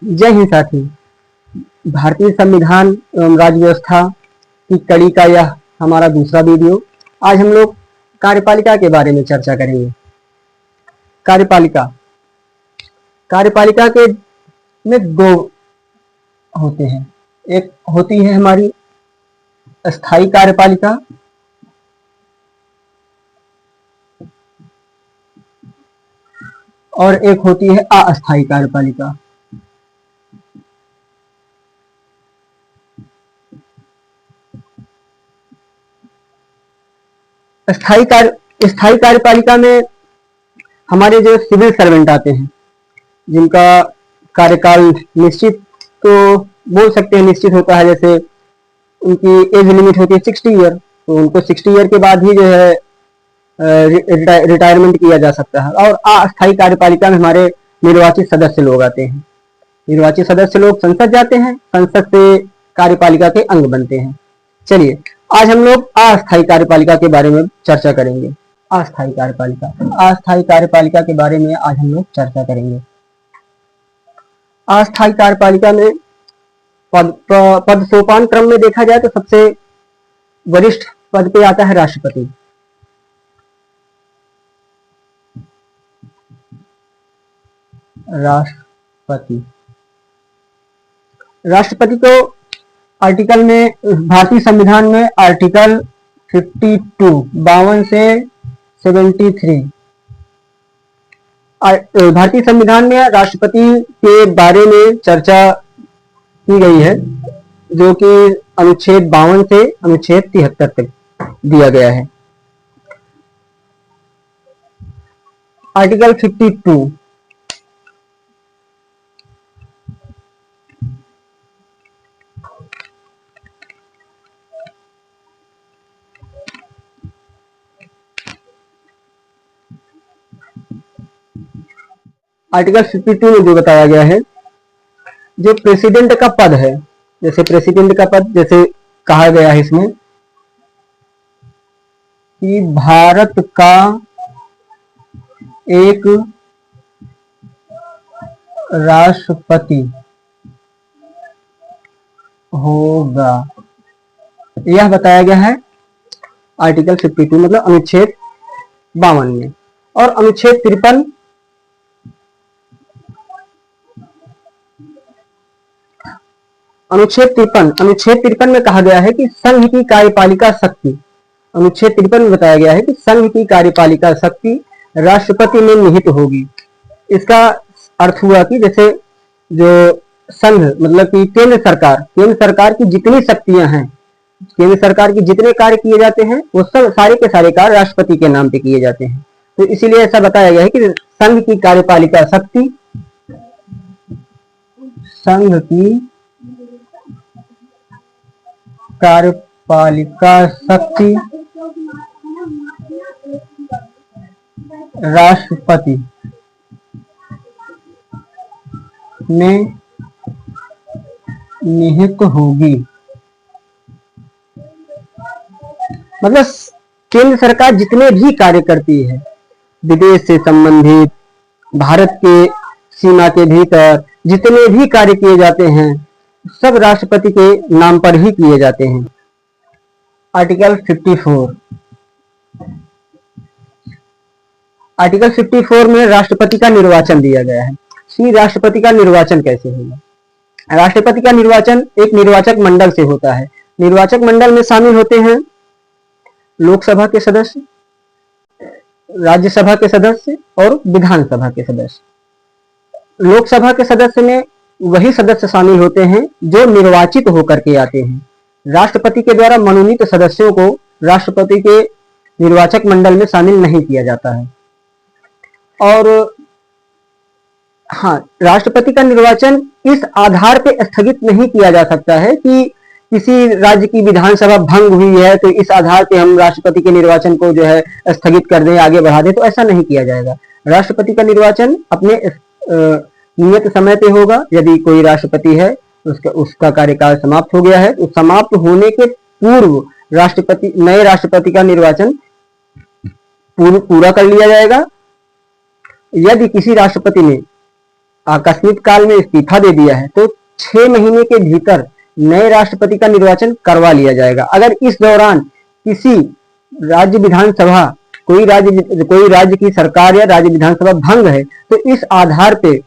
जय हिंद साथी। भारतीय संविधान एवं राज्य व्यवस्था की कड़ी का यह हमारा दूसरा वीडियो। आज हम लोग कार्यपालिका के बारे में चर्चा करेंगे। कार्यपालिका कार्यपालिका के में दो होते हैं। एक होती है हमारी स्थायी कार्यपालिका और एक होती है अस्थायी कार्यपालिका। स्थायी कार्यपालिका में हमारे जो सिविल सर्वेंट आते हैं, जिनका कार्यकाल निश्चित तो बोल सकते हैं निश्चित होता है, जैसे उनकी एज लिमिट होती है 60 ईयर, तो उनको 60 ईयर के बाद ही जो है रिटायरमेंट किया जा सकता है। और अस्थायी कार्यपालिका में हमारे निर्वाचित सदस्य लोग आते हैं। निर्वाचित सदस्य लोग संसद जाते हैं, संसद से कार्यपालिका के अंग बनते हैं। चलिए आज हम लोग अस्थायी कार्यपालिका के बारे में चर्चा करेंगे। अस्थायी कार्यपालिका के बारे में आज हम लोग चर्चा करेंगे। अस्थायी कार्यपालिका में पद सोपान क्रम में देखा जाए तो सबसे वरिष्ठ पद पे आता है राष्ट्रपति। राष्ट्रपति को आर्टिकल में, भारतीय संविधान में आर्टिकल 52 से 73 भारतीय संविधान में राष्ट्रपति के बारे में चर्चा की गई है, जो कि अनुच्छेद 52 से अनुच्छेद 73 तक दिया गया है। आर्टिकल 52 आर्टिकल 52 में जो बताया गया है, जो प्रेसिडेंट का पद है, जैसे प्रेसिडेंट का पद जैसे कहा गया है इसमें कि भारत का एक राष्ट्रपति होगा, यह बताया गया है आर्टिकल 52 मतलब अनुच्छेद 52 में। और अनुच्छेद 53 में कहा गया है कि संघ की कार्यपालिका शक्ति, अनुच्छेद 53 में बताया गया है कि संघ की कार्यपालिका शक्ति राष्ट्रपति में निहित होगी। इसका अर्थ हुआ कि जैसे जो संघ मतलब कि केंद्र सरकार की जितनी शक्तियां हैं, केंद्र सरकार की जितने कार्य किए जाते हैं, वो सब सारे के सारे कार्य राष्ट्रपति के नाम पे किए जाते हैं। तो इसीलिए ऐसा बताया गया है कि संघ की कार्यपालिका शक्ति, संघ की कार्यपालिका शक्ति राष्ट्रपति में निहित होगी। मतलब केंद्र सरकार जितने भी कार्य करती है, विदेश से संबंधित, भारत के सीमा के भीतर जितने भी कार्य किए जाते हैं, सब राष्ट्रपति के नाम पर ही किए जाते हैं। आर्टिकल 54 में राष्ट्रपति का निर्वाचन दिया गया है। श्री राष्ट्रपति का निर्वाचन कैसे होगा? राष्ट्रपति का निर्वाचन एक निर्वाचक मंडल से होता है। निर्वाचक मंडल में शामिल होते हैं लोकसभा के सदस्य, राज्यसभा के सदस्य और विधानसभा के सदस्य। लोकसभा के सदस्य में वही सदस्य शामिल होते हैं जो निर्वाचित होकर के आते हैं। राष्ट्रपति के द्वारा मनोनीत सदस्यों को राष्ट्रपति के निर्वाचक मंडल में शामिल नहीं किया जाता है। और हाँ, राष्ट्रपति का निर्वाचन इस आधार पे स्थगित नहीं किया जा सकता है कि किसी राज्य की विधानसभा भंग हुई है तो इस आधार पे हम राष्ट्रपति के निर्वाचन को जो है स्थगित कर दें, आगे बढ़ा दें, तो ऐसा नहीं किया जाएगा। राष्ट्रपति का निर्वाचन अपने नियत समय पे होगा। यदि कोई राष्ट्रपति है, उसका कार्यकाल समाप्त हो गया है, तो समाप्त होने के पूर्व नए राष्ट्रपति का निर्वाचन पूरा कर लिया जाएगा। यदि किसी राष्ट्रपति ने आकस्मिक काल में इस्तीफा दे दिया है तो 6 महीने के भीतर नए राष्ट्रपति का निर्वाचन करवा लिया जाएगा। अगर इस दौरान किसी राज्य विधानसभा कोई राज्य की सरकार या राज्य विधानसभा भंग है तो इस आधार पे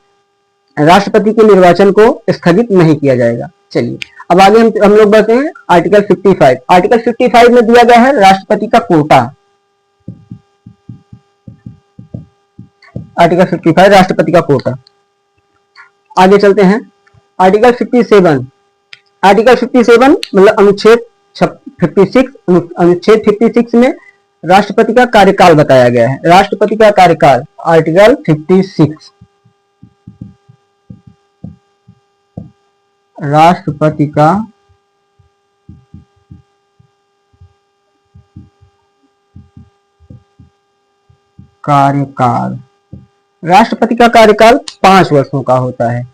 राष्ट्रपति के निर्वाचन को स्थगित नहीं किया जाएगा। चलिए अब आगे हम लोग बढ़ते हैं आर्टिकल 55। आर्टिकल 55 में दिया गया है राष्ट्रपति का कोटा। आर्टिकल 55 राष्ट्रपति का कोटा। आगे चलते हैं आर्टिकल 57। आर्टिकल 57 मतलब अनुच्छेद 56, अनुच्छेद 56 में राष्ट्रपति का कार्यकाल बताया गया है। राष्ट्रपति का कार्यकाल आर्टिकल 56, राष्ट्रपति का कार्यकाल, राष्ट्रपति का कार्यकाल 5 वर्षों का होता है।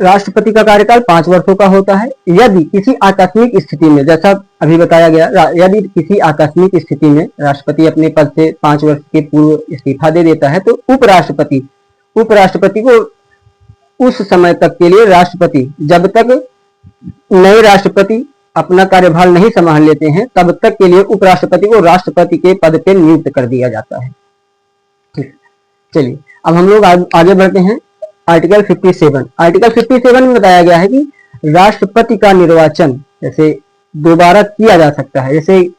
राष्ट्रपति का कार्यकाल 5 वर्षों का होता है। यदि किसी आकस्मिक स्थिति में, जैसा अभी बताया गया, यदि किसी आकस्मिक स्थिति में राष्ट्रपति अपने पद से 5 वर्ष के पूर्व इस्तीफा दे देता है तो उपराष्ट्रपति को उस समय तक के लिए राष्ट्रपति, जब तक नए राष्ट्रपति अपना कार्यभार नहीं संभाल लेते हैं तब तक के लिए उपराष्ट्रपति को राष्ट्रपति के पद पर नियुक्त कर दिया जाता है। ठीक, चलिए अब हम लोग आगे बढ़ते हैं आर्टिकल 57। आर्टिकल 57 में बताया गया है कि राष्ट्रपति का निर्वाचन जैसे दोबारा किया जा सकता है। जैसे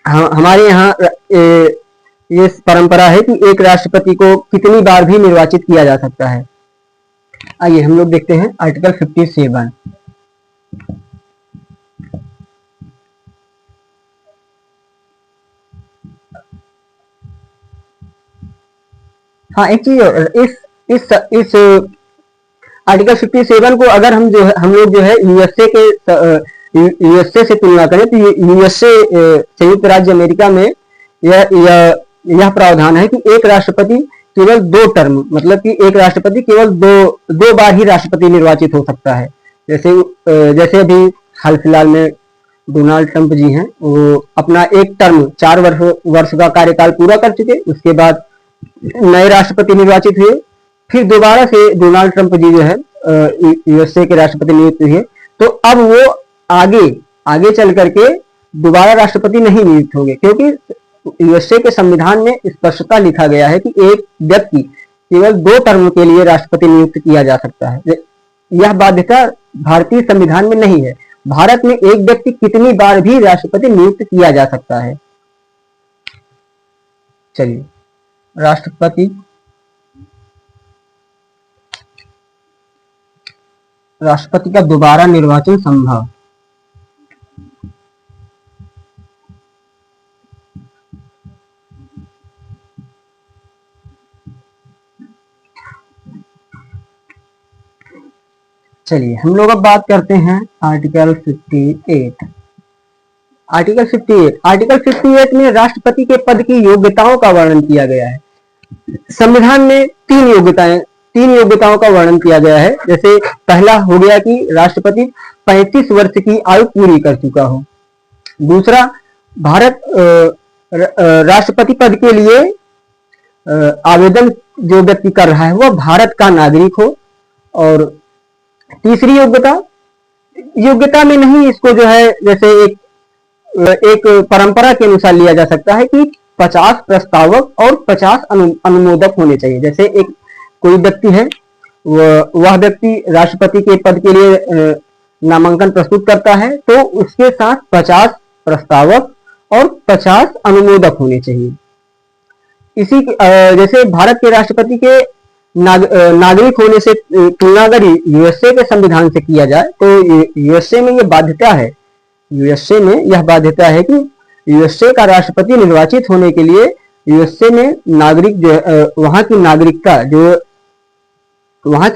हमारे यहाँ ये परंपरा है कि एक राष्ट्रपति को कितनी बार भी निर्वाचित किया जा सकता है। आइए हम लोग देखते हैं आर्टिकल 57। हाँ, एक चीज इस आर्टिकल 57 को अगर हम लोग जो है यूएसए से तुलना करें तो यूएसए संयुक्त राज्य अमेरिका में यह प्रावधान है कि एक राष्ट्रपति केवल 2 टर्म, मतलब कि एक राष्ट्रपति केवल दो बार ही राष्ट्रपति निर्वाचित हो सकता है। जैसे अभी हाल फिलहाल में डोनाल्ड ट्रंप जी हैं, वो अपना एक टर्म 4 वर्ष का कार्यकाल पूरा कर चुके, उसके बाद नए राष्ट्रपति निर्वाचित हुए, फिर दोबारा से डोनाल्ड ट्रंप जी जो है यूएसए के राष्ट्रपति नियुक्त हुए, तो अब वो आगे चल करके दोबारा राष्ट्रपति नहीं नियुक्त होंगे, क्योंकि यूएसए के संविधान में स्पष्टता लिखा गया है कि एक व्यक्ति केवल 2 टर्म के लिए राष्ट्रपति नियुक्त किया जा सकता है। यह बाध्यता भारतीय संविधान में नहीं है। भारत में एक व्यक्ति कितनी बार भी राष्ट्रपति नियुक्त किया जा सकता है। चलिए राष्ट्रपति का दोबारा निर्वाचन संभव। चलिए हम लोग अब बात करते हैं आर्टिकल 58। आर्टिकल 58 में राष्ट्रपति के पद की योग्यताओं का वर्णन किया गया है। संविधान में 3 योग्यताओं का वर्णन किया गया है। जैसे पहला हो गया कि राष्ट्रपति 35 वर्ष की आयु पूरी कर चुका हो। दूसरा, भारत राष्ट्रपति पद के लिए आवेदन जो व्यक्ति कर रहा है वह भारत का नागरिक हो। और तीसरी योग्यता में नहीं, इसको जो है जैसे एक परंपरा के अनुसार लिया जा सकता है कि 50 प्रस्तावक और 50 अनुमोदक होने चाहिए। जैसे एक कोई व्यक्ति है, वह व्यक्ति राष्ट्रपति के पद के लिए नामांकन प्रस्तुत करता है, तो उसके साथ 50 प्रस्तावक और 50 अनुमोदक होने चाहिए। इसी जैसे भारत के राष्ट्रपति के नागरिक होने से तुलना अगर यूएसए के संविधान से किया जाए तो यूएसए में यह बाध्यता है। यूएसए में यह बाध्यता है कि यूएसए का राष्ट्रपति निर्वाचित होने के लिए यूएसए में नागरिक जो वहां की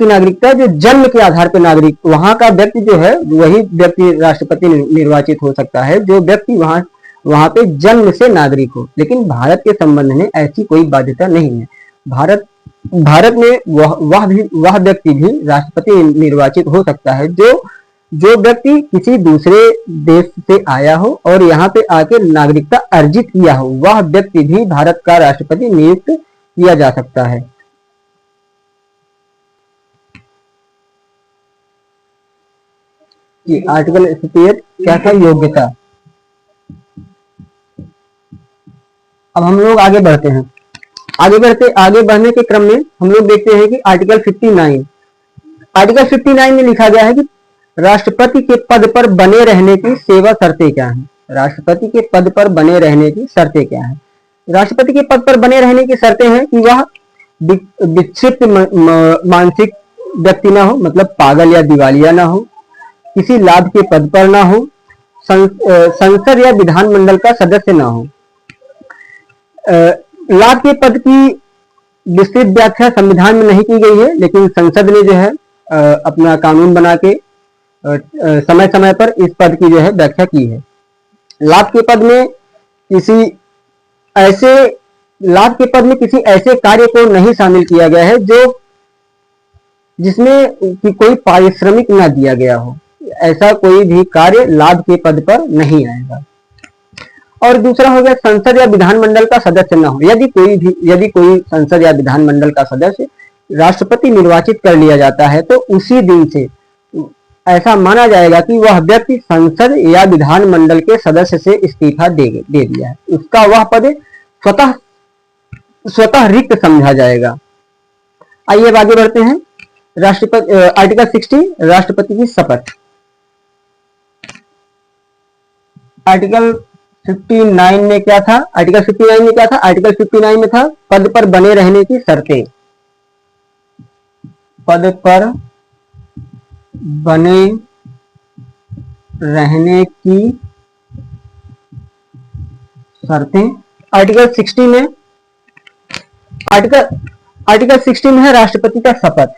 नागरिकता जो जन्म के आधार पर नागरिक, वहां का व्यक्ति जो है वही व्यक्ति राष्ट्रपति निर्वाचित हो सकता है जो व्यक्ति वहां पे जन्म से नागरिक हो। लेकिन भारत के संबंध में ऐसी कोई बाध्यता नहीं है। भारत में वह व्यक्ति भी राष्ट्रपति निर्वाचित हो सकता है जो व्यक्ति किसी दूसरे देश से आया हो और यहाँ पे आके नागरिकता अर्जित किया हो, वह व्यक्ति भी भारत का राष्ट्रपति नियुक्त किया जा सकता है। जी, आर्टिकल 68 क्या था? योग्यता। अब हम लोग आगे बढ़ते हैं। आगे बढ़ने के क्रम में हम लोग देखते हैं कि आर्टिकल 59 में लिखा गया है कि राष्ट्रपति के पद पर बने रहने की सेवा शर्तें क्या हैं। राष्ट्रपति के पद पर बने रहने की शर्तें क्या हैं? राष्ट्रपति के पद पर बने रहने की शर्तें हैं कि वह विक्षिप्त मानसिक व्यक्ति ना हो, मतलब पागल या दिवालिया ना हो, किसी लाभ के पद पर ना हो, संसद या विधानमंडल का सदस्य ना हो। लाभ के पद की विस्तृत व्याख्या संविधान में नहीं की गई है, लेकिन संसद ने जो है अपना कानून बना के समय समय पर इस पद की जो है व्याख्या की है। लाभ के पद में किसी ऐसे कार्य को नहीं शामिल किया गया है जो जिसमें कि कोई पारिश्रमिक न दिया गया हो। ऐसा कोई भी कार्य लाभ के पद पर नहीं आएगा। और दूसरा हो गया संसद या विधानमंडल का सदस्य न हो। यदि कोई संसद या विधानमंडल का सदस्य राष्ट्रपति निर्वाचित कर लिया जाता है तो उसी दिन से ऐसा माना जाएगा कि वह व्यक्ति संसद या विधानमंडल के सदस्य से इस्तीफा दे दिया है। उसका वह पद स्वतः रिक्त समझा जाएगा। आइए अब आगे बढ़ते हैं। आर्टिकल 60 राष्ट्रपति की शपथ। आर्टिकल 59 में क्या था? आर्टिकल 59 में था पद पर बने रहने की शर्तें। पद पर बने रहने की शर्तें। आर्टिकल 60 में है राष्ट्रपति का शपथ।